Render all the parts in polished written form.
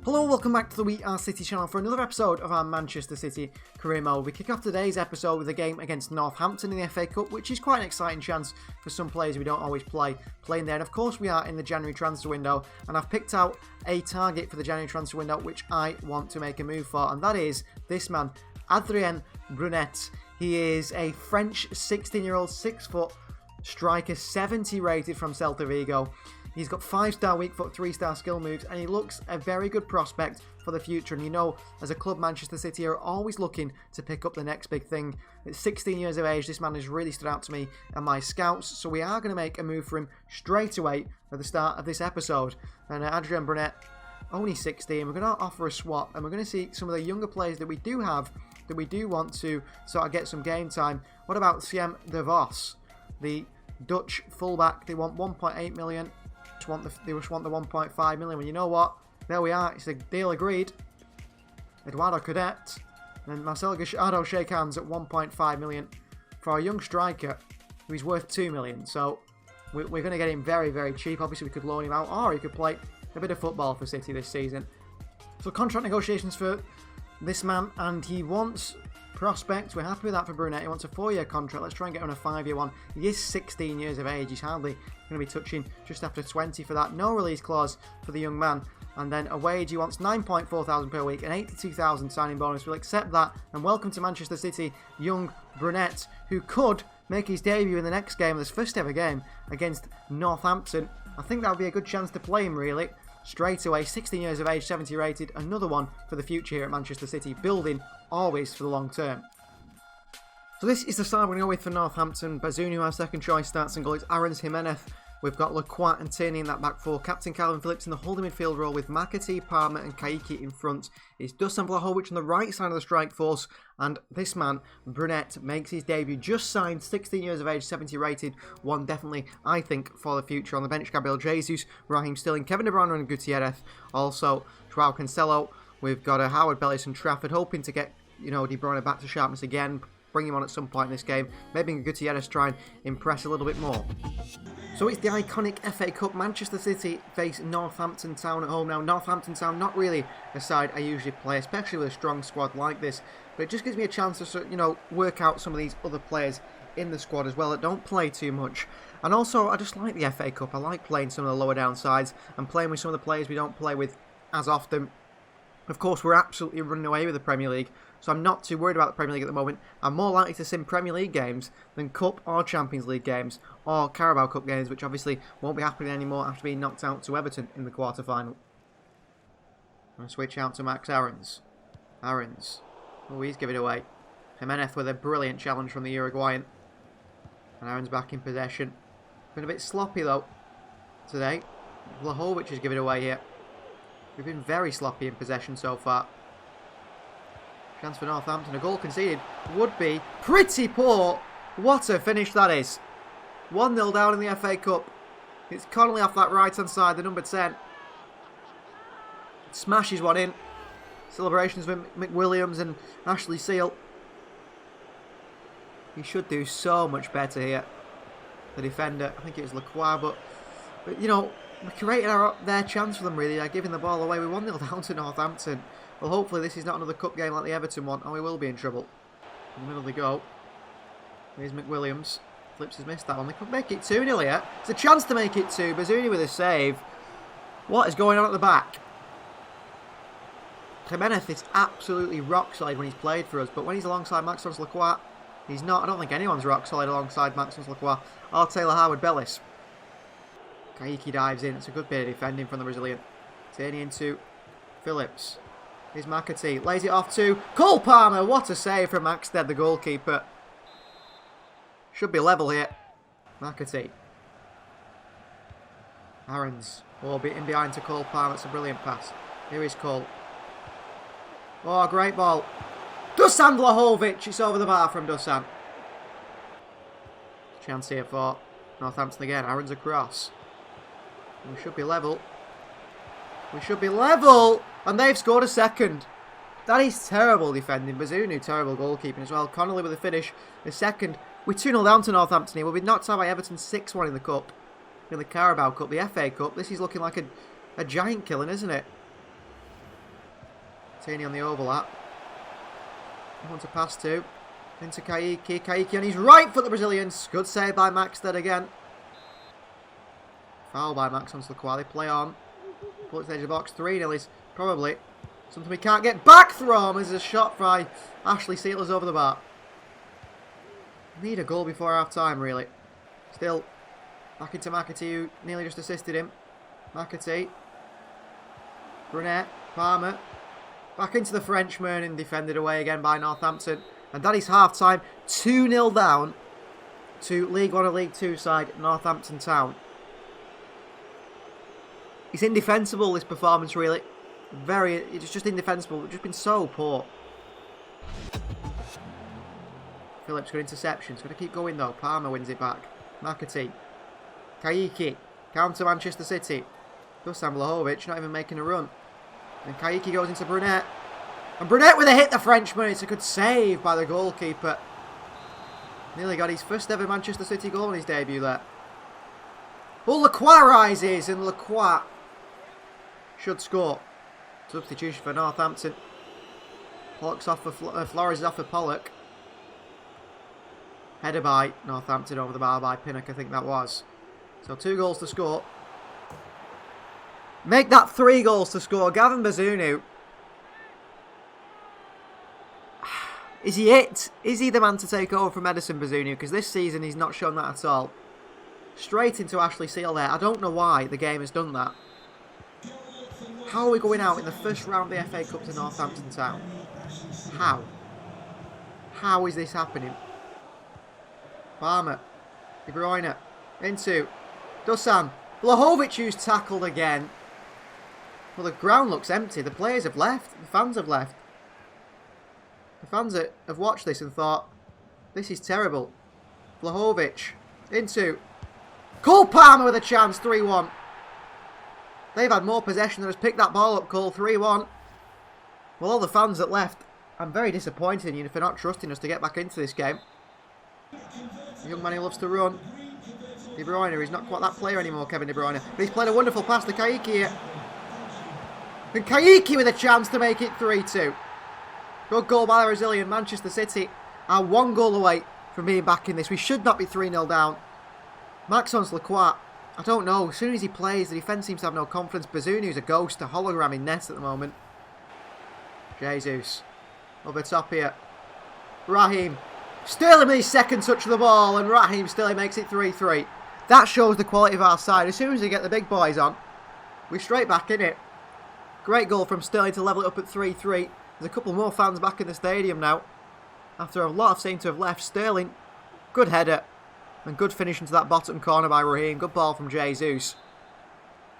Hello, welcome back to the We Are City channel for another episode of our Manchester City career mode. We kick off today's episode with a game against Northampton in the FA Cup, which is quite an exciting chance for some players we don't always playing there. And of course we are in the January transfer window, and I've picked out a target for the January transfer window which I want to make a move for, and that is this man, Adrien Brunet. He is a French 16-year-old 6-foot striker, 70 rated from Celta Vigo. He's got 5-star weak foot, 3-star skill moves, and he looks a very good prospect for the future. And you know, as a club, Manchester City are always looking to pick up the next big thing. At 16 years of age, this man has really stood out to me and my scouts. So we are going to make a move for him straight away at the start of this episode. And Adrien Brunet, only 16, we're going to offer a swap, and we're going to see some of the younger players that we do have, that we do want to sort of get some game time. What about Siem de Vos, the Dutch fullback? They want 1.8 million. They just want the 1.5 million. Well, you know what? There we are. It's a deal agreed. Eduardo Cadet and Marcelo Gallardo shake hands at 1.5 million for a young striker who's worth 2 million. So we're going to get him very, very cheap. Obviously, we could loan him out, or he could play a bit of football for City this season. So contract negotiations for this man, and he wants prospects. We're happy with that for Brunet. He wants a 4-year contract. Let's try and get on a 5-year one. He is 16 years of age. He's hardly going to be touching just after 20 for that. No release clause for the young man. And then a wage, he wants 9.4 thousand per week and 82,000 signing bonus. We'll accept that. And welcome to Manchester City, young Brunet, who could make his debut in the next game, this first ever game against Northampton. I think that would be a good chance to play him, really. Straight away, 16 years of age, 70 rated, another one for the future here at Manchester City, building always for the long term. So this is the side we're going to go with for Northampton. Bazunu, our second choice, starts and goals. Aarons Jimenez. We've got Lacroix and Tierney in that back four. Captain Calvin Phillips in the holding midfield role with McAtee, Palmer and Kaiki in front. It's Dusan Vlahovic on the right side of the strike force. And this man, Brunet, makes his debut. Just signed, 16 years of age, 70 rated. One definitely, I think, for the future. On the bench, Gabriel Jesus, Raheem Sterling, Kevin De Bruyne and Gutierrez. Also, Joao Cancelo. We've got a Howard Bellis and Trafford, hoping to get, De Bruyne back to sharpness again. Bring him on at some point in this game. Maybe Gutierrez try and impress a little bit more. So it's the iconic FA Cup. Manchester City face Northampton Town at home. Now, Northampton Town, not really a side I usually play, especially with a strong squad like this. But it just gives me a chance to, work out some of these other players in the squad as well that don't play too much. And also, I just like the FA Cup. I like playing some of the lower down sides and playing with some of the players we don't play with as often. Of course, we're absolutely running away with the Premier League, so I'm not too worried about the Premier League at the moment. I'm more likely to sim Premier League games than Cup or Champions League games or Carabao Cup games, which obviously won't be happening anymore after being knocked out to Everton in the quarter-final. I'm going to switch out to Max Aarons. Aarons. Oh, he's given it away. Jimenez with a brilliant challenge from the Uruguayan. And Aarons back in possession. Been a bit sloppy, though, today. Vlahovic has given it away here. We've been very sloppy in possession so far. Chance for Northampton. A goal conceded would be pretty poor. What a finish that is. 1-0 down in the FA Cup. It's Connolly off that right-hand side, the number 10. Smashes one in. Celebrations with McWilliams and Ashley Seal. He should do so much better here. The defender, I think it was Lacroix, but we created their chance for them, really, by giving the ball away. We 1-0 down to Northampton. Well, hopefully this is not another cup game like the Everton one, and we will be in trouble. In the middle they go. Here's McWilliams. Flips has missed that one. They could make it 2-0 here. It's a chance to make it 2. Bazunu with a save. What is going on at the back? Jimenez is absolutely rock solid when he's played for us, but when he's alongside Maxence Lacroix, he's not. I don't think anyone's rock solid alongside Maxence Lacroix or Taylor Howard Bellis. Kaiki dives in. It's a good bit of defending from the Brazilian. Tierney into Phillips. Here's McAtee. Lays it off to Cole Palmer. What a save from Maxted, the goalkeeper. Should be level here. McAtee. Aarons. Oh, in behind to Cole Palmer. It's a brilliant pass. Here is Cole. Oh, great ball. Dusan Vlahovic. It's over the bar from Dusan. Chance here for Northampton again. Aarons across. We should be level. We should be level! And they've scored a second. That is terrible defending. Bazunu, terrible goalkeeping as well. Connolly with a finish. The second. We're 2-0 down to Northampton here. We'll be knocked out by Everton 6-1 in the Cup. In the Carabao Cup, the FA Cup. This is looking like a giant killing, isn't it? Tierney on the overlap. He wants to pass to. Into Kaiki. Kaiki on his right foot, the Brazilians. Good save by Maxted again. Foul by Max on Lacroix. They play on. Pull it to the edge of the box. 3-0 is probably something we can't get back from. There's a shot by Ashley Sealers over the bar. Need a goal before half time, really. Still back into McAtee, who nearly just assisted him. McAtee. Brunette. Palmer. Back into the Frenchman and defended away again by Northampton. And that is half time. 2-0 down to League 1 or League 2 side Northampton Town. It's indefensible, this performance, really. It's just indefensible. It's just been so poor. Phillips, good interception. It's going to keep going, though. Palmer wins it back. McAtee. Kaiki. Counter Manchester City. Dusan Vlahovic, not even making a run. And Kaiki goes into Brunette. And Brunette with a hit the Frenchman. It's a good save by the goalkeeper. Nearly got his first ever Manchester City goal in his debut there. Well, Lacroix rises, and Lacroix should score. Substitution for Northampton. Pollock's off for Flores is off for Pollock. Header by Northampton over the bar by Pinnock, I think that was. So 2 goals to score. Make that 3 goals to score. Gavin Bazunu. Is he it? Is he the man to take over from Edison Bazunu? Because this season he's not shown that at all. Straight into Ashley Seal there. I don't know why the game has done that. How are we going out in the first round of the FA Cup to Northampton Town? How? How is this happening? Palmer. De Bruyne. Into Dusan. Vlahovic, who's tackled again. Well, the ground looks empty. The players have left. The fans have left. The fans have watched this and thought, this is terrible. Vlahovic. Into Cole Palmer with a chance. 3-1. They've had more possession than has picked that ball up, Cole. 3-1. Well, all the fans that left, I'm very disappointed in you for not trusting us to get back into this game. The young man who loves to run. De Bruyne, he's not quite that player anymore, Kevin De Bruyne. But he's played a wonderful pass to Kaiki here. And Kaiki with a chance to make it 3-2. Good goal by the Brazilian. Manchester City are 1 goal away from being back in this. We should not be 3-0 down. Maxence Lacroix, I don't know. As soon as he plays, the defence seems to have no confidence. Bazunu's a ghost, a hologram in net at the moment. Jesus. Over top here. Raheem. Sterling with his second touch of the ball, and Raheem Sterling makes it 3-3. That shows the quality of our side. As soon as we get the big boys on, we're straight back in it. Great goal from Sterling to level it up at 3-3. There's a couple more fans back in the stadium now. After a lot seem to have left. Sterling, good header. And good finish into that bottom corner by Raheem. Good ball from Jesus.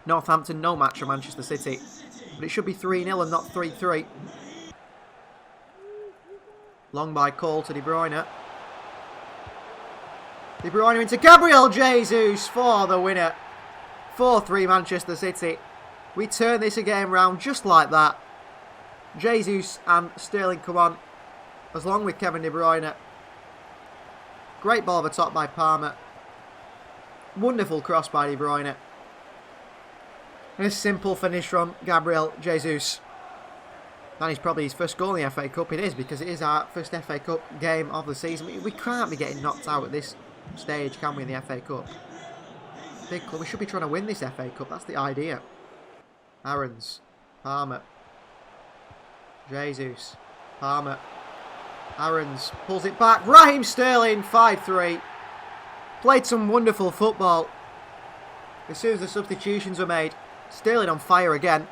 Northampton, no match for Manchester City. But it should be 3-0 and not 3-3. Long by Cole to De Bruyne. De Bruyne into Gabriel Jesus for the winner. 4-3 Manchester City. We turn this game round just like that. Jesus and Sterling come on. As long with Kevin De Bruyne. Great ball over top by Palmer. Wonderful cross by De Bruyne. And a simple finish from Gabriel Jesus. That is probably his first goal in the FA Cup. It is, because it is our first FA Cup game of the season. We can't be getting knocked out at this stage, can we, in the FA Cup? Big club. We should be trying to win this FA Cup. That's the idea. Aarons. Palmer. Jesus. Palmer. Aarons pulls it back. Raheem Sterling, 5-3. Played some wonderful football. As soon as the substitutions were made, Sterling on fire again.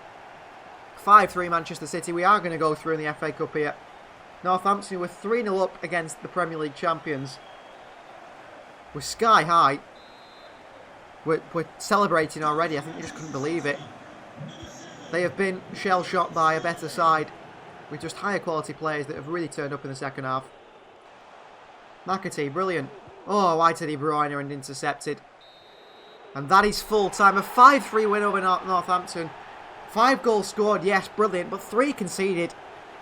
5-3 Manchester City. We are going to go through in the FA Cup here. Northampton were 3-0 up against the Premier League champions. We're sky high. We're celebrating already. I think you just couldn't believe it. They have been shell-shocked by a better side, with just higher quality players that have really turned up in the second half. McAtee, brilliant. Oh, wide to De Bruyne and intercepted. And that is full time. A 5-3 win over Northampton. 5 goals scored, yes, brilliant, but 3 conceded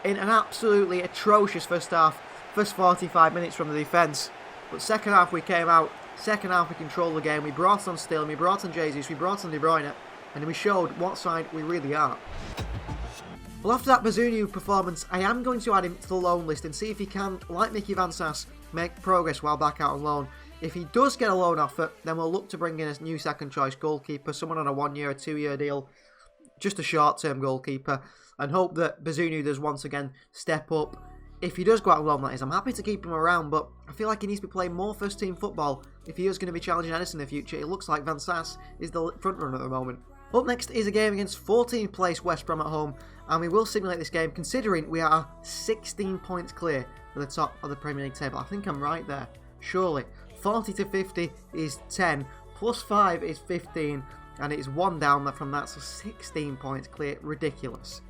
in an absolutely atrocious first half. First 45 minutes from the defence. But second half we came out. Second half we controlled the game. We brought on Sterling, we brought on Jesus, we brought on De Bruyne. And we showed what side we really are. Well, after that Bazunu performance, I am going to add him to the loan list and see if he can, like Mickey Van Sass, make progress while back out on loan. If he does get a loan offer, then we'll look to bring in a new second choice goalkeeper, someone on a 1-year or 2-year deal, just a short-term goalkeeper, and hope that Bazunu does once again step up. If he does go out on loan, that is, I'm happy to keep him around, but I feel like he needs to be playing more first-team football if he is going to be challenging Edison in the future. It looks like Van Sass is the front runner at the moment. Up next is a game against 14th place West Brom at home, and we will simulate this game considering we are 16 points clear for the top of the Premier League table. I think I'm right there, surely. 40 to 50 is 10, plus 5 is 15, and it is 1 down from that, so 16 points clear. Ridiculous.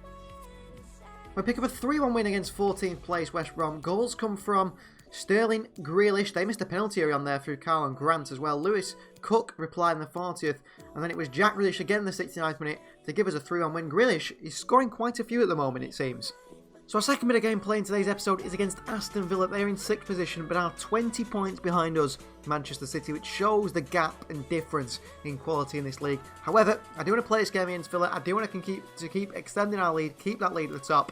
We pick up a 3-1 win against 14th place West Brom. Goals come from Sterling, Grealish, they missed a penalty area on there through Carl and Grant as well. Lewis, Cook replied in the 40th, and then it was Jack Grealish again in the 69th minute to give us a 3-1 win. Grealish is scoring quite a few at the moment, it seems. So our second bit of gameplay in today's episode is against Aston Villa. They're in 6th position, but are 20 points behind us, Manchester City, which shows the gap and difference in quality in this league. However, I do want to play this game against Villa. I do want to keep extending our lead, keep that lead at the top,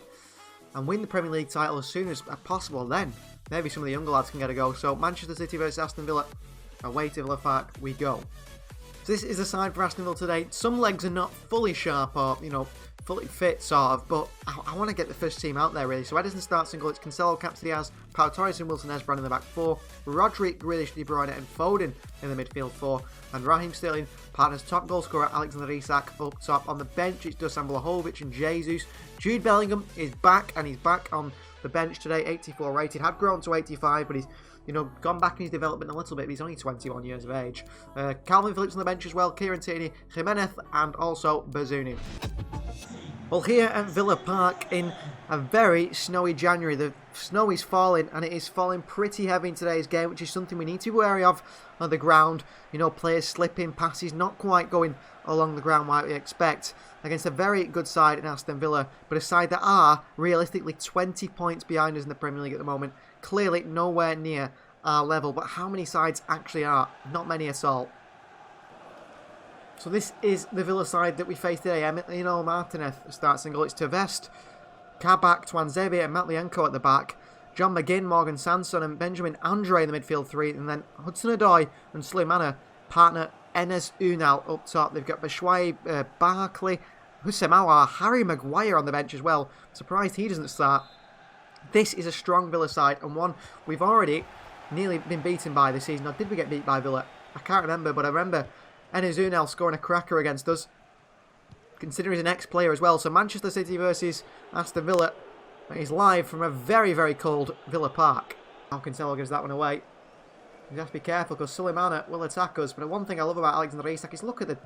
and win the Premier League title as soon as possible. Then maybe some of the younger lads can get a go. So Manchester City versus Aston Villa, away to Villa Park we go. So this is the side for Aston Villa today. Some legs are not fully sharp or, fully fit sort of, but I want to get the first team out there really. So Edison starts in goal. It's Cancelo, Captain Diaz, Pau Torres and Wilson Esbrand in the back 4. Rodri, Grealish, De Bruyne and Foden in the midfield 4. And Raheem Sterling partners top goal scorer Alexander Isak up top. On the bench it's Dusan Vlahovic and Jesus. Jude Bellingham is back, and he's back on the bench today, 84 rated. Had grown to 85, but he's gone back in his development a little bit, but he's only 21 years of age. Calvin Phillips on the bench as well, Kieran Tierney, Jimenez and also Bazunu. Well, here at Villa Park in a very snowy January, the snow is falling, and it is falling pretty heavy in today's game, which is something we need to be wary of on the ground. Players slipping, passes not quite going along the ground like we expect, against a very good side in Aston Villa, but a side that are realistically 20 points behind us in the Premier League at the moment. Clearly nowhere near our level, but how many sides actually are? Not many at all. So this is the Villa side that we face today. Emiliano Martinez starts in goal. It's Tevest, Kabak, Twanzebe and Matlienko at the back. John McGinn, Morgan Sanson and Benjamin Andre in the midfield 3. And then Hudson-Odoi and Slimana partner Enes Unal up top. They've got Bashwai, Barkley, Husemawa, Harry Maguire on the bench as well. Surprised he doesn't start. This is a strong Villa side and one we've already nearly been beaten by this season. Or did we get beat by Villa? I can't remember, but I remember Enes Unal scoring a cracker against us, considering he's an ex-player as well. So Manchester City versus Aston Villa is live from a very, very cold Villa Park. Now Cancelo gives that one away. You have to be careful because Sulemana will attack us. But one thing I love about Alexander Isak is look at the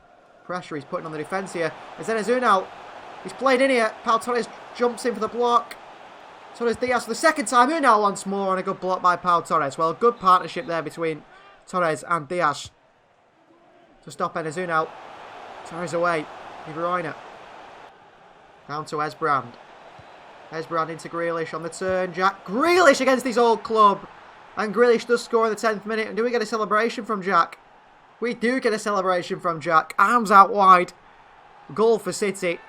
pressure he's putting on the defence here. As Enes Unal, he's played in here. Pau Torres jumps in for the block. Torres Diaz for the second time. Unal once more, and a good block by Pau Torres. Well, good partnership there between Torres and Diaz to stop Enes Unal. Torres away. De Bruyne. Down to Esbrand. Esbrand into Grealish on the turn. Jack Grealish against his old club. And Grealish does score in the 10th minute. And do we get a celebration from Jack? We do get a celebration from Jack. Arms out wide. Goal for City.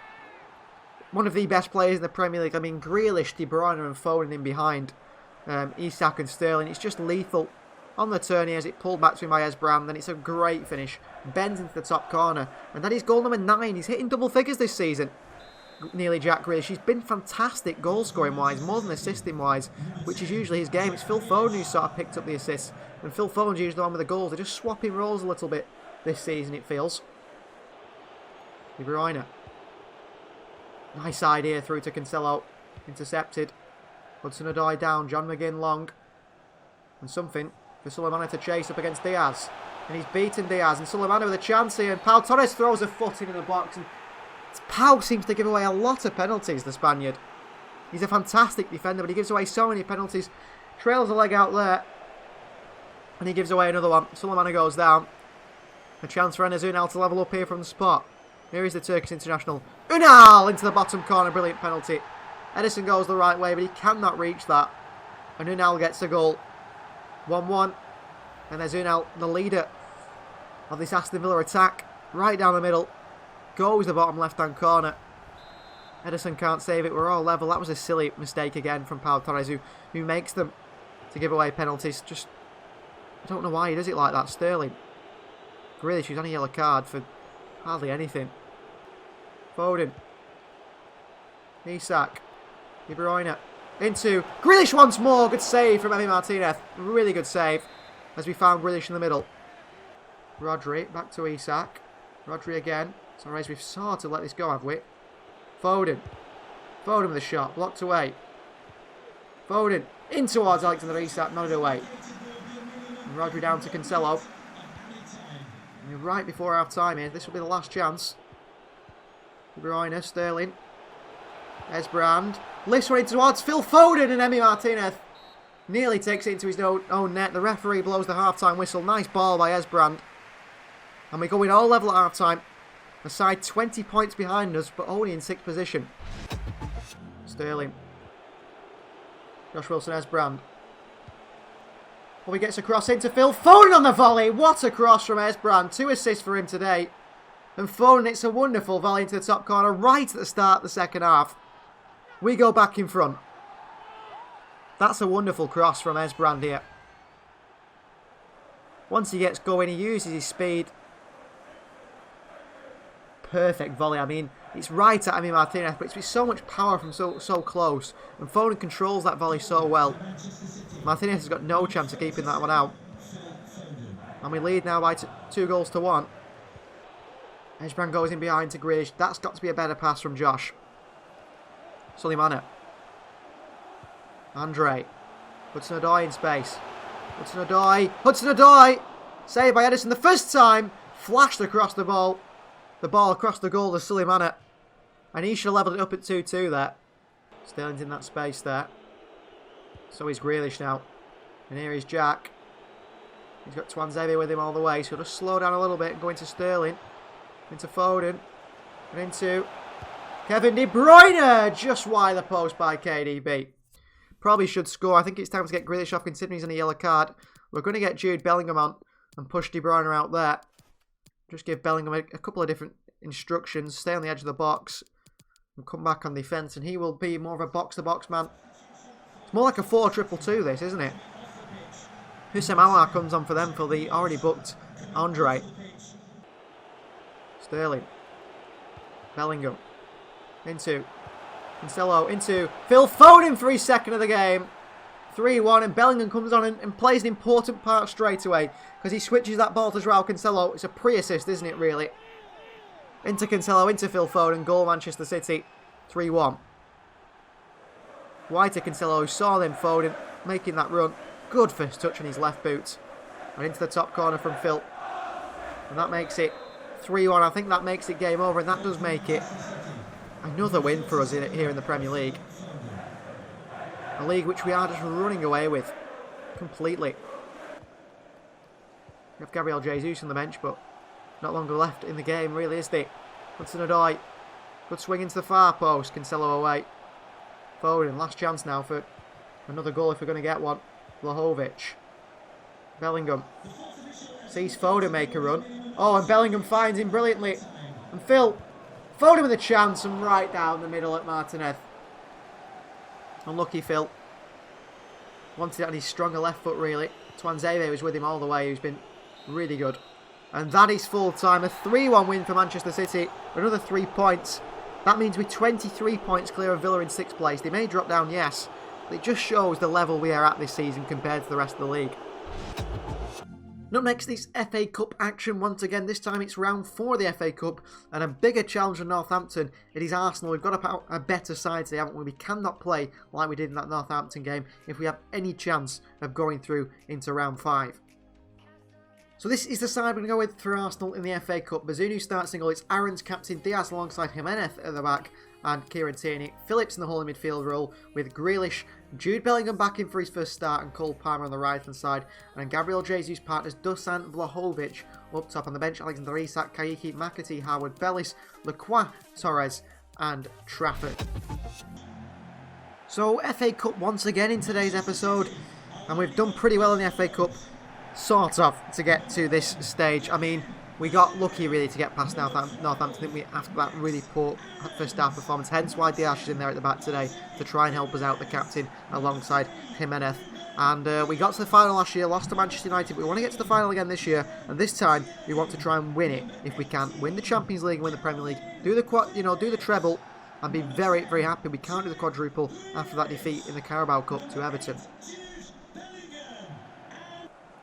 One of the best players in the Premier League. I mean, Grealish, De Bruyne and Foden in behind. Isak and Sterling. It's just lethal. On the turn here as it pulled back to him by Esbrand. Then it's a great finish. Bends into the top corner. And that is goal number 9. He's hitting double figures this season. Nearly Jack Grealish. He's been fantastic goal scoring wise, more than assisting wise, which is usually his game. It's Phil Foden who sort of picked up the assists, and Phil Foden's usually the one with the goals. They're just swapping roles a little bit this season, it feels. De Bruyne. Nice idea through to Cancelo. Intercepted. Hudson-Odoi down. John McGinn long. And something for Sulemana to chase up against Diaz. And he's beaten Diaz. And Sulemana with a chance here. And Pau Torres throws a foot into the box. And Pau seems to give away a lot of penalties, the Spaniard. He's a fantastic defender, but he gives away so many penalties. Trails a leg out there. And he gives away another one. Sulemana goes down. A chance for Enes Unal to level up here from the spot. Here is the Turkish international. Unal into the bottom corner. Brilliant penalty. Edison goes the right way, but he cannot reach that. And Unal gets a goal. 1-1. And there's Unal, the leader of this Aston Villa attack. Right down the middle. Goes the bottom left-hand corner. Edison can't save it. We're all level. That was a silly mistake again from Pau Torres, who makes them to give away penalties. Just, I don't know why he does it like that. Sterling. Grealish, he's on a yellow card for hardly anything. Foden. Isak. De Bruyne. Into Grealish once more. Good save from Emi Martinez. Really good save as we found Grealish in the middle. Rodri. Back to Isak. Rodri again. Torres, we've sort of let this go, have we? Foden. Foden with a shot. Blocked away. Foden. In towards Alexander Isak. Nodded away. And Rodri down to Cancelo. And right before half time here. This will be the last chance. De Bruyne. Sterling. Esbrand. Lifts one in towards Phil Foden, and Emi Martinez nearly takes it into his own net. The referee blows the half-time whistle. Nice ball by Esbrand. And we're going all level at half-time. The side 20 points behind us, but only in 6th position. Sterling. Josh Wilson-Esbrand. Well, he gets a cross into Phil Foden on the volley. What a cross from Esbrand. 2 assists for him today. And Foden, it's a wonderful volley into the top corner right at the start of the second half. We go back in front. That's a wonderful cross from Esbrand here. Once he gets going, he uses his speed. Perfect volley. I mean, it's right at Emi Martinez, but it's with so much power from so close. And Foden controls that volley so well. Martinez has got no chance of keeping that one out. And we lead now by 2-1. Esbrand goes in behind to Grealish. That's got to be a better pass from Josh. Suleimana. Andre. Hudson-Odoi in space. Hudson-Odoi. Hudson-Odoi! Saved by Edison the first time. Flashed across the ball. The ball across the goal to Suleimana. And he should have levelled it up at 2-2 there. Sterling's in that space there. So he's Grealish now. And here is Jack. He's got Tuanzebe with him all the way. So he'll just slow down a little bit and go into Sterling. Into Foden. And into Kevin De Bruyne. Just wide the post by KDB. Probably should score. I think it's time to get Grealish off considering he's on a yellow card. We're going to get Jude Bellingham on and push De Bruyne out there. Just give Bellingham a couple of different instructions. Stay on the edge of the box and come back on defence. And he will be more of a box-to-box man. It's more like a 4-2-2 this, isn't it? Hussein Aouar comes on for them for the already booked Andre. Sterling. Bellingham. Into Cancelo. Into Phil Foden for his second of the game. 3-1, and Bellingham comes on and plays an important part straight away because he switches that ball to Joao Cancelo. It's a pre-assist, isn't it, really? Into Cancelo, into Phil Foden. Goal Manchester City. 3-1. Wide to Cancelo, who saw them Foden making that run. Good first touch on his left boot. And into the top corner from Phil. And that makes it 3-1. I think that makes it game over, and that does make it another win for us here in the Premier League. A league which we are just running away with completely. We have Gabriel Jesus on the bench, but not longer left in the game, really, is there? Hudson-Odoi. Good swing into the far post. Cancelo away. Foden, last chance now for another goal if we're going to get one. Vlahovic. Bellingham. Sees Foden make a run. Oh, and Bellingham finds him brilliantly. And Phil. Foden with a chance and right down the middle at Martinez. Unlucky Phil. Wanted it on his stronger left foot, really. Tuanzebe was with him all the way, who's been really good. And that is full time. A 3-1 win for Manchester City. Another 3 points. That means we're 23 points clear of Villa in 6th place. They may drop down, yes. But it just shows the level we are at this season compared to the rest of the league. And up next is FA Cup action once again. This time it's round 4 of the FA Cup and a bigger challenge than Northampton. It is Arsenal. We've got a better side today, haven't we? We cannot play like we did in that Northampton game if we have any chance of going through into round 5. So this is the side we're going to go with for Arsenal in the FA Cup. Bazunu starts in goal. It's Aaron's captain, Diaz alongside Jimenez at the back and Kieran Tierney. Phillips in the holding midfield role with Grealish, Jude Bellingham back in for his first start and Cole Palmer on the right hand side. And then Gabriel Jesus partners Dusan Vlahovic up top on the bench. Alexander Isak, Kayiki, McAtee, Howard, Bellis, Lacroix, Torres and Trafford. So FA Cup once again in today's episode. And we've done pretty well in the FA Cup. Sort of, to get to this stage. I mean, We got lucky really to get past Northampton, didn't we, after that really poor first half performance. Hence why Diaz is in there at the back today to try and help us out, the captain, alongside Jimenez. And we got to the final last year, lost to Manchester United. We want to get to the final again this year, and this time we want to try and win it if we can. Win the Champions League and win the Premier League. Do the treble, and be very, very happy. We can't do the quadruple after that defeat in the Carabao Cup to Everton.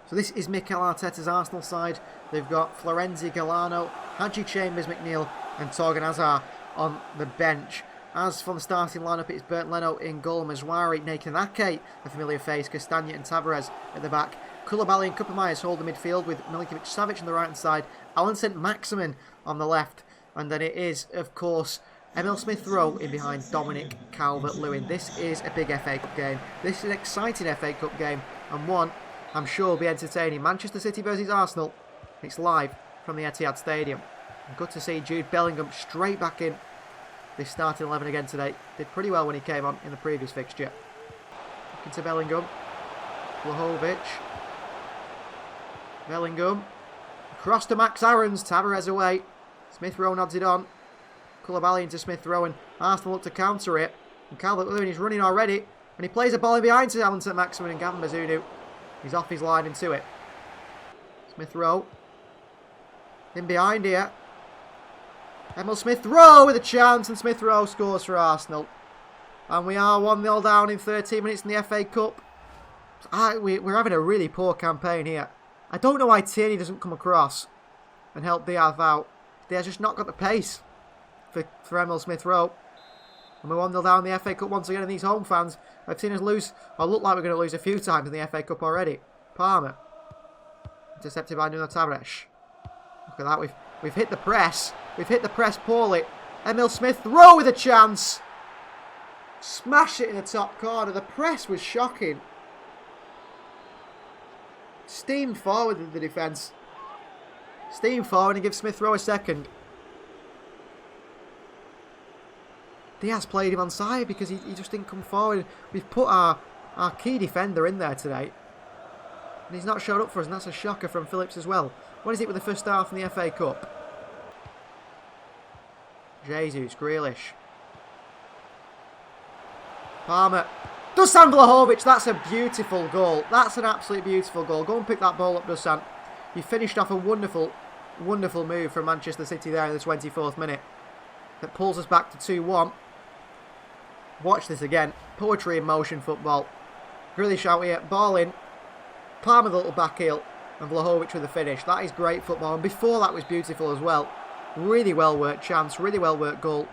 So this is Mikel Arteta's Arsenal side. They've got Florenzi, Galano, Hadji Chambers, McNeil and Torgan Hazard on the bench. As for the starting lineup, it's Bernd Leno in goal, Mazwari, Nathan Ake, a familiar face, Castagna and Tavares at the back. Koulibaly and Kupamyers hold the midfield with Milinkovic-Savic on the right hand side, Alan St-Maximin on the left, and then it is, of course, Emil Smith-Rowe in behind Dominic Calvert-Lewin. This is a big FA Cup game. This is an exciting FA Cup game, and one I'm sure will be entertaining. Manchester City versus Arsenal. It's live from the Etihad Stadium. Good to see Jude Bellingham straight back in this starting 11 again today. Did pretty well when he came on in the previous fixture. Looking to Bellingham. Vlahovic. Bellingham. Across to Max Aarons. Tavares away. Smith-Rowe nods it on. Koulibaly into Smith-Rowe, and Arsenal look to counter it. And Calvert-Lewin is running already. And he plays a ball in behind to Alan St-Maximin, and Gavin Bazunu. He's off his line into it. Smith-Rowe. In behind here. Emil Smith-Rowe with a chance, and Smith-Rowe scores for Arsenal. And we are 1-0 down in 13 minutes in the FA Cup. We're having a really poor campaign here. I don't know why Tierney doesn't come across and help Diaz out. Diaz just not got the pace for Emil Smith-Rowe. And we're 1-0 down in the FA Cup once again, and these home fans have seen us lose, or look like we're going to lose a few times in the FA Cup already. Palmer. Intercepted by Nuno Tavares. Look at that, we've hit the press. We've hit the press poorly. Emil Smith-Rowe with a chance. Smash it in the top corner. The press was shocking. Steamed forward in the defence. Steamed forward and give Smith-Rowe a second. Diaz played him on side because he just didn't come forward. We've put our key defender in there today. And he's not showed up for us, and that's a shocker from Phillips as well. What is it with the first half in the FA Cup? Jesus, Grealish. Palmer. Dusan Vlahovic, that's a beautiful goal. That's an absolutely beautiful goal. Go and pick that ball up, Dusan. You finished off a wonderful, wonderful move from Manchester City there in the 24th minute. That pulls us back to 2-1. Watch this again. Poetry in motion football. Grealish out here. Ball in. Palmer the little back heel. And Vlahovic with the finish. That is great football. And before that was beautiful as well. Really well worked chance. Really well worked goal.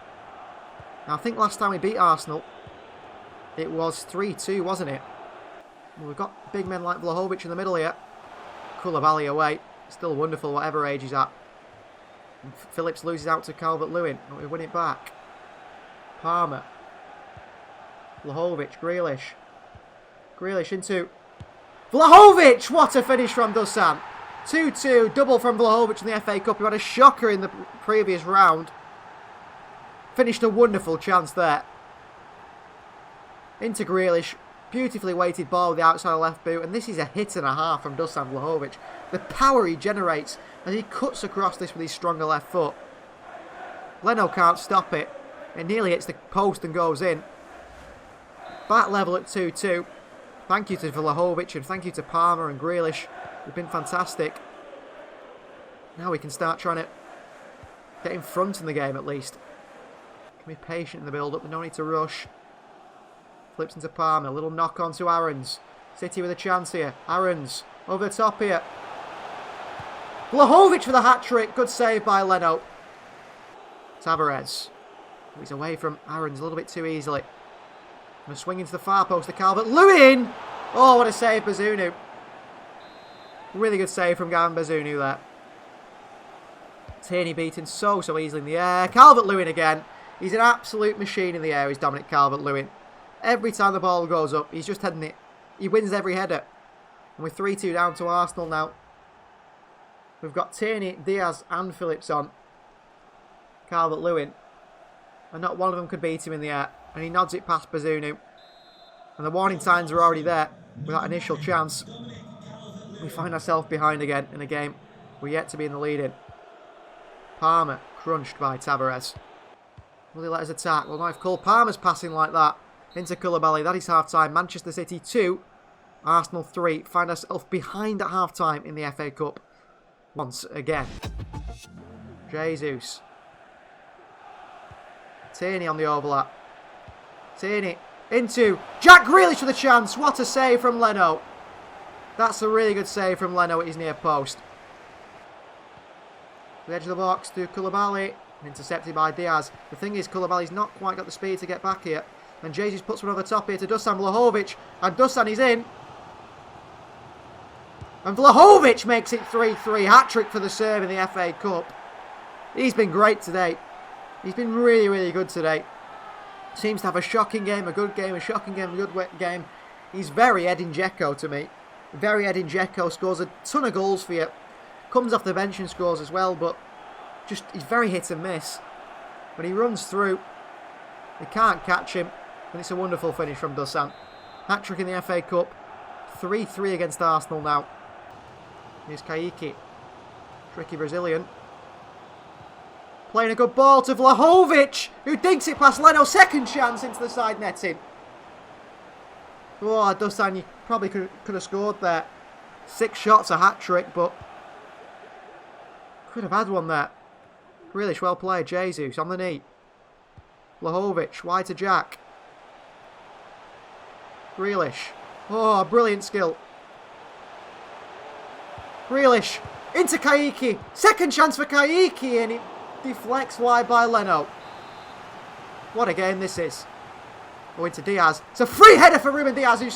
Now, I think last time we beat Arsenal, it was 3-2, wasn't it? Well, we've got big men like Vlahovic in the middle here. Koulibaly away. Still wonderful, whatever age he's at. And Phillips loses out to Calvert-Lewin. We win it back. Palmer. Vlahovic. Grealish. Grealish into Vlahovic! What a finish from Dusan. 2-2. Double from Vlahovic in the FA Cup. Who had a shocker in the previous round. Finished a wonderful chance there. Into Grealish. Beautifully weighted ball with the outside left boot. And this is a hit and a half from Dusan Vlahovic. The power he generates as he cuts across this with his stronger left foot. Leno can't stop it. It nearly hits the post and goes in. Back level at 2-2. Thank you to Vlahovic and thank you to Palmer and Grealish. They've been fantastic. Now we can start trying to get in front in the game at least. Can be patient in the build-up. No need to rush. Flips into Palmer. A little knock on to Aarons. City with a chance here. Aarons over the top here. Vlahovic with a hat-trick. Good save by Leno. Tavares. He's away from Aarons a little bit too easily. And a swing into the far post to Calvert-Lewin. Oh, what a save, Bazunu. Really good save from Gavin Bazunu there. Tierney beaten so easily in the air. Calvert-Lewin again. He's an absolute machine in the air, is Dominic Calvert-Lewin. Every time the ball goes up, he's just heading it. He wins every header. And we're 3-2 down to Arsenal now. We've got Tierney, Diaz and Phillips on. Calvert-Lewin. And not one of them could beat him in the air. And he nods it past Bazunu. And the warning signs are already there with that initial chance. We find ourselves behind again in a game we're yet to be in the lead in. Palmer crunched by Tavares. Will he let us attack? Well, not if Cole Palmer's passing like that. Into Koulibaly. That is half-time. Manchester City 2. Arsenal 3. Find ourselves behind at half-time in the FA Cup. Once again. Jesus. Tierney on the overlap. Tierney into Jack Grealish for the chance. What a save from Leno. That's a really good save from Leno at his near post. The edge of the box to Koulibaly. Intercepted by Diaz. The thing is, Koulibaly's not quite got the speed to get back here. And Jesus puts one over the top here to Dusan Vlahovic. And Dusan is in. And Vlahovic makes it 3-3. Hat-trick for the serve in the FA Cup. He's been great today. He's been really, really good today. Seems to have a shocking game, a good game, a shocking game, a good game. He's very Edin Dzeko to me. Very Edin Dzeko. Scores a ton of goals for you. Comes off the bench and scores as well, but just he's very hit and miss. When he runs through, they can't catch him. And it's a wonderful finish from Dusan. Hat-trick in the FA Cup. 3-3 against Arsenal now. Here's Kaiki. Tricky Brazilian. Playing a good ball to Vlahovic, who dinks it past Leno. Second chance into the side netting. Oh, Dusan, you probably could have scored there. 6 shots, a hat-trick, but could have had one there. Grealish, well played. Jesus on the knee. Vlahovic, wide to Jack. Grealish. Oh, brilliant skill. Grealish into Kaiki. Second chance for Kaiki, and it deflects wide by Leno. What a game this is. Going to Diaz. It's a free header for Ruben Diaz, who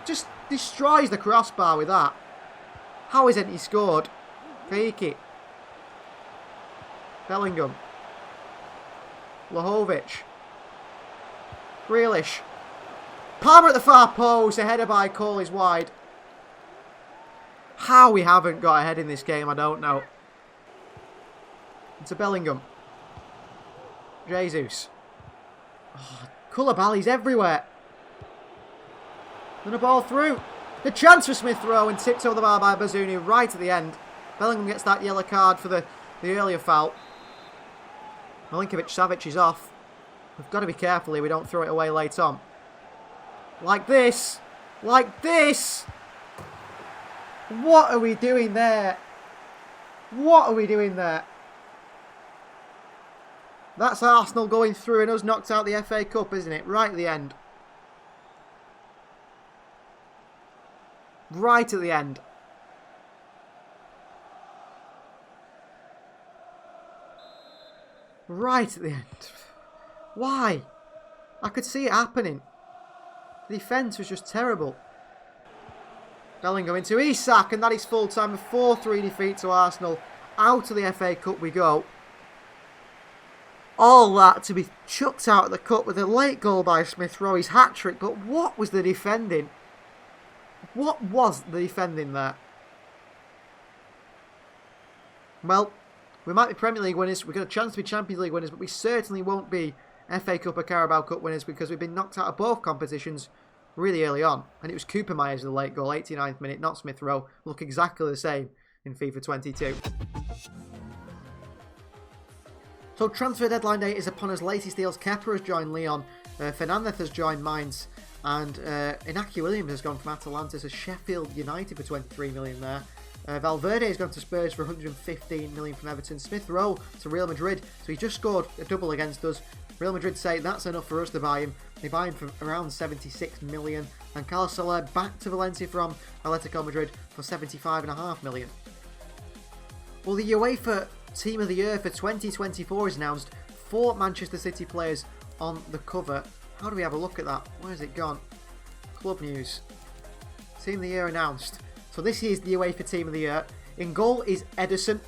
just destroys the crossbar with that. How isn't he scored? Kaiki. Bellingham. Vlahovic. Grealish. Palmer at the far post. A header by Cole is wide. How we haven't got ahead in this game, I don't know. Into Bellingham. Jesus. Oh, Koulibaly's everywhere. Then a ball through. The chance for Smith Rowe and tipped over the bar by Bazunu right at the end. Bellingham gets that yellow card for the earlier foul. Milinkovic-Savic is off. We've got to be careful here we don't throw it away late on. Like this. Like this. What are we doing there? What are we doing there? That's Arsenal going through and us knocked out the FA Cup, isn't it? Right at the end. Right at the end. Right at the end. Why? I could see it happening. The defence was just terrible. Bellingham into Isak, and that is full time. A 4-3 defeat to Arsenal. Out of the FA Cup we go. All that to be chucked out of the cup with a late goal by Smith Rowe, his hat-trick. But what was the defending? What was the defending there? Well, we might be Premier League winners. We've got a chance to be Champions League winners, but we certainly won't be FA Cup or Carabao Cup winners because we've been knocked out of both competitions really early on. And it was Cooper Myers with the late goal, 89th minute, not Smith Rowe. Look exactly the same in FIFA 22. So transfer deadline day is upon us. Latest deals. Kepa has joined Lyon. Fernandez has joined Mainz. And Inaki Williams has gone from Atalanta to Sheffield United for 23 million there. Valverde has gone to Spurs for 115 million from Everton. Smith Rowe to Real Madrid. So he just scored a double against us. Real Madrid say that's enough for us to buy him. They buy him for around 76 million. And Carlos Soler back to Valencia from Atletico Madrid for 75.5 million. Well, the UEFA Team of the Year for 2024 is announced. 4 Manchester City players on the cover. How do we have a look at that? Where's it gone? Club news. Team of the Year announced. So this is the UEFA Team of the Year. In goal is Ederson.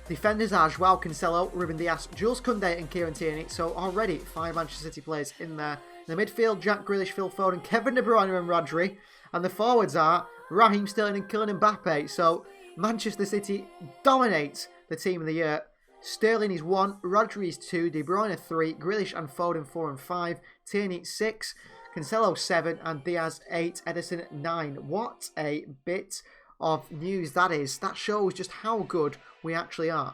Defenders are Joao Cancelo, Ruben Dias, Jules Koundé and Kieran Tierney. So already 5 Manchester City players in there. In the midfield, Jack Grealish, Phil Foden, Kevin De Bruyne and Rodri. And the forwards are Raheem Sterling and Kylian Mbappe. So Manchester City dominates the Team of the Year. Sterling is 1, Rodri is 2, De Bruyne 3, Grealish and Foden 4 and 5, Tierney 6, Cancelo 7 and Diaz 8, Ederson 9. What a bit of news that is. That shows just how good we actually are.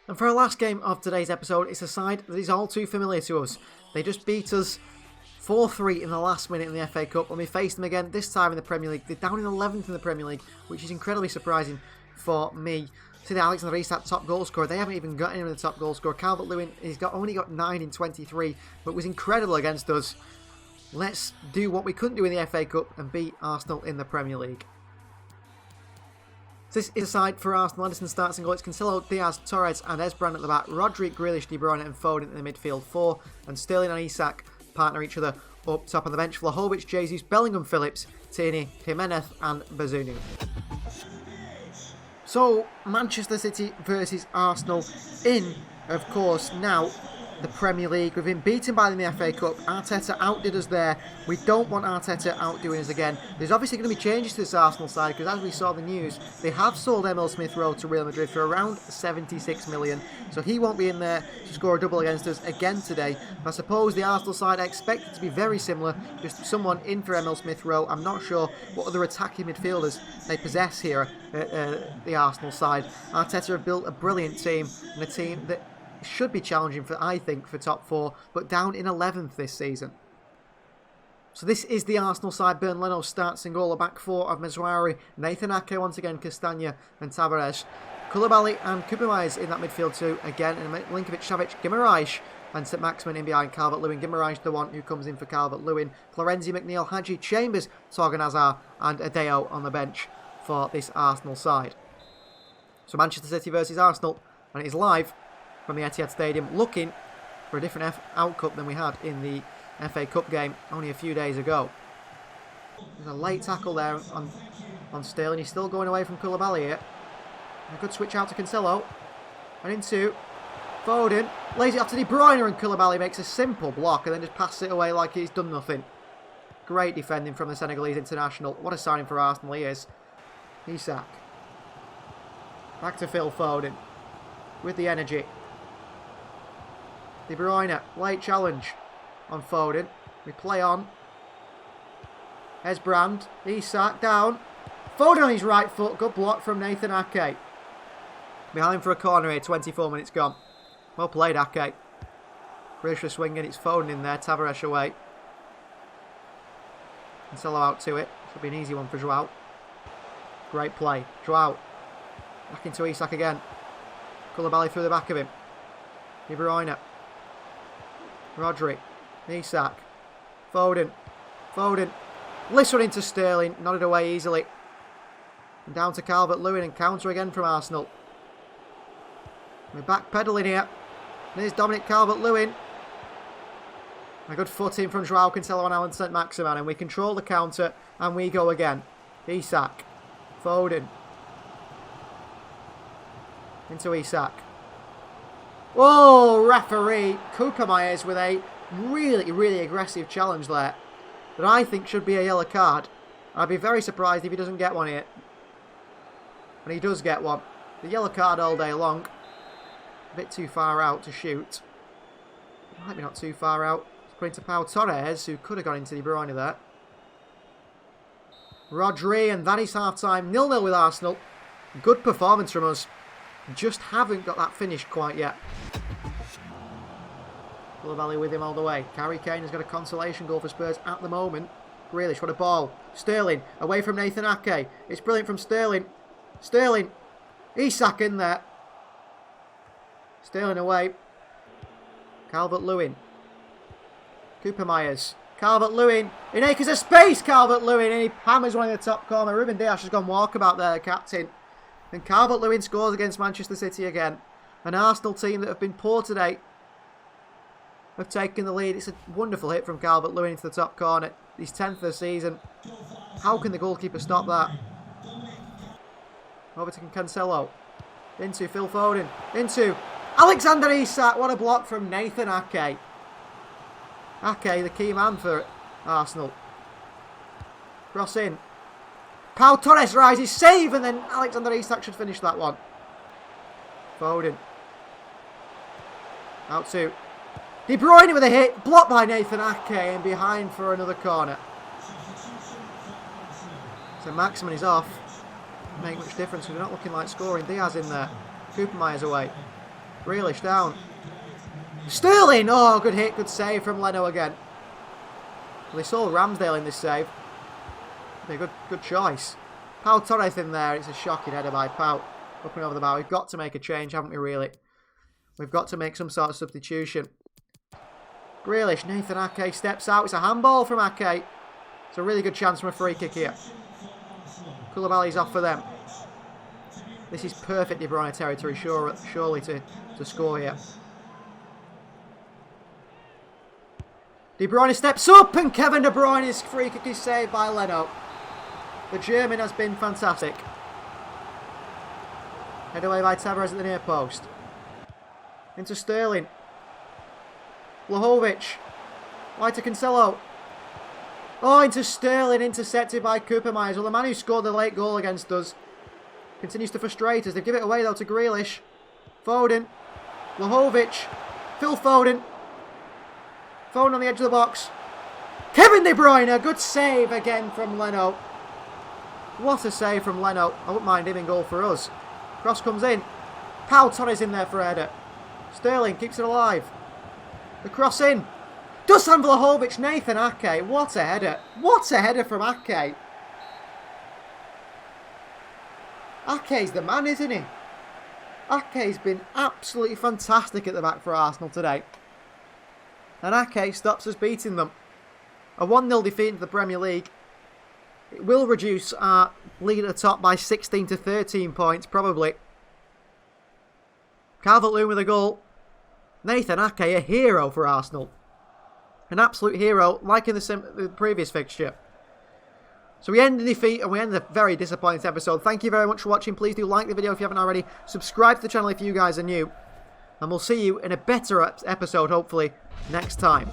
And for our last game of today's episode, it's a side that is all too familiar to us. They just beat us 4-3 in the last minute in the FA Cup when we faced them again, this time in the Premier League. They're down in 11th in the Premier League, which is incredibly surprising for me. See the Alexander Isak top goal scorer. They haven't even got anyone in the top goal scorer. Calvert-Lewin, he's only got 9 in 23, but was incredible against us. Let's do what we couldn't do in the FA Cup and beat Arsenal in the Premier League. This is a side for Arsenal. Edison starts and goal. It's Cancelo, Diaz, Torres and Esbrand at the back. Rodri, Grealish, De Bruyne and Foden in the midfield 4. And Sterling and Isak partner each other up top on the bench. Vlahovic, Jesus, Bellingham, Phillips, Tierney, Jimenez and Bazunu. So, Manchester City versus Arsenal in, of course, now the Premier League. We've been beaten by them in the FA Cup. Arteta outdid us there. We don't want Arteta outdoing us again. There's obviously going to be changes to this Arsenal side because, as we saw the news, they have sold Emil Smith-Rowe to Real Madrid for around 76 million. So he won't be in there to score a double against us again today. I suppose the Arsenal side I expect it to be very similar. Just someone in for Emil Smith-Rowe. I'm not sure what other attacking midfielders they possess here at the Arsenal side. Arteta have built a brilliant team and a team that should be challenging for, I think, for top 4, but down in 11th this season. So this is the Arsenal side. Bernd Leno starts in goal. A back 4 of Mezouari, Nathan Ake once again, Castagna and Tavares. Koulibaly and Kupermeier in that midfield too. Again, and Milinkovic, Savic, Guimaraes and St Maximin in behind Calvert-Lewin. Guimaraes the one who comes in for Calvert-Lewin. Florenzi, McNeil, Hadji, Chambers, Torgan Hazard and Adeo on the bench for this Arsenal side. So Manchester City versus Arsenal, and it is live from the Etihad Stadium, looking for a different outcome than we had in the FA Cup game only a few days ago. There's a late tackle there on Sterling. He's still going away from Koulibaly here. A good switch out to Cancelo. And into Foden. Lays it off to De Bruyne, and Koulibaly makes a simple block and then just passes it away like he's done nothing. Great defending from the Senegalese international. What a signing for Arsenal he is. Isak. Back to Phil Foden with the energy. De Bruyne, late challenge on Foden. We play on. Esbrand, Isak down. Foden on his right foot. Good block from Nathan Ake. Behind for a corner here. 24 minutes gone. Well played, Ake. Grealish for swinging. It's Foden in there. Tavares away. Cancelo out to it. Should be an easy one for Joao. Great play. Joao. Back into Isak again. Koulibaly through the back of him. De Bruyne. Rodri, Isak, Foden, listen into Sterling, nodded away easily. And down to Calvert-Lewin and counter again from Arsenal. We're backpedaling here. There's Dominic Calvert-Lewin. A good foot in from Joao Cancelo and Alan St Maximin, and we control the counter and we go again. Isak, Foden, into Isak. Whoa, referee Kupermeier with a really aggressive challenge there that I think should be a yellow card. I'd be very surprised if he doesn't get one here. And he does get one. The yellow card all day long. A bit too far out to shoot. Might be not too far out. It's going to Pau Torres, who could have gone into De Bruyne there. Rodri, and that is half-time. 0-0 with Arsenal. Good performance from us. Just haven't got that finish quite yet. Koulibaly with him all the way. Harry Kane has got a consolation goal for Spurs at the moment. Grealish, what a ball. Sterling, away from Nathan Ake. It's brilliant from Sterling. Sterling. Isak in there. Sterling away. Calvert-Lewin. Kupermeier. Calvert-Lewin. In acres of space, Calvert-Lewin. And he hammers one in the top corner. Ruben Dias has gone walkabout there, captain. And Calvert-Lewin scores against Manchester City again. An Arsenal team that have been poor today have taken the lead. It's a wonderful hit from Calvert-Lewin into the top corner. He's 10th of the season. How can the goalkeeper stop that? Over to Cancelo. Into Phil Foden. Into Alexander Isak. What a block from Nathan Ake. Ake, the key man for Arsenal. Cross in. Pau Torres rises, save, and then Alexander Isak should finish that one. Foden. Out to De Bruyne with a hit, blocked by Nathan Ake, and behind for another corner. So Maximin is off. Make much difference because we're not looking like scoring. Diaz in there. Kupermeier's away. Grealish down. Sterling! Oh, good hit, good save from Leno again. Well, they saw Ramsdale in this save. Be a good choice. Pau Torres in there. It's a shocking header by Pau. Up and over the bar. We've got to make a change, haven't we, really? We've got to make some sort of substitution. Grealish, Nathan Ake steps out. It's a handball from Ake. It's a really good chance from a free kick here. Koulibaly's off for them. This is perfect De Bruyne territory, surely, to score here. De Bruyne steps up, and Kevin De Bruyne's free kick is saved by Leno. The German has been fantastic. Head away by Tavares at the near post. Into Sterling. Vlahovic. Wide to Cancelo. Oh, into Sterling, intercepted by Cooper Myers. Well, the man who scored the late goal against us continues to frustrate us. They give it away, though, to Grealish. Foden. Vlahovic. Phil Foden. Foden on the edge of the box. Kevin De Bruyne. Good save again from Leno. What a save from Leno. I wouldn't mind him in goal for us. Cross comes in. Pau Torres in there for a header. Sterling keeps it alive. The cross in. Dusan Vlahovic, Nathan Ake. What a header. What a header from Ake. Ake's the man, isn't he? Ake's been absolutely fantastic at the back for Arsenal today. And Ake stops us beating them. A 1-0 defeat into the Premier League. It will reduce our lead at the top by 16 to 13 points, probably. Calvert-Lewin with a goal. Nathan Ake, a hero for Arsenal. An absolute hero, like in the previous fixture. So we end the defeat, and we end the very disappointing episode. Thank you very much for watching. Please do like the video if you haven't already. Subscribe to the channel if you guys are new. And we'll see you in a better episode, hopefully, next time.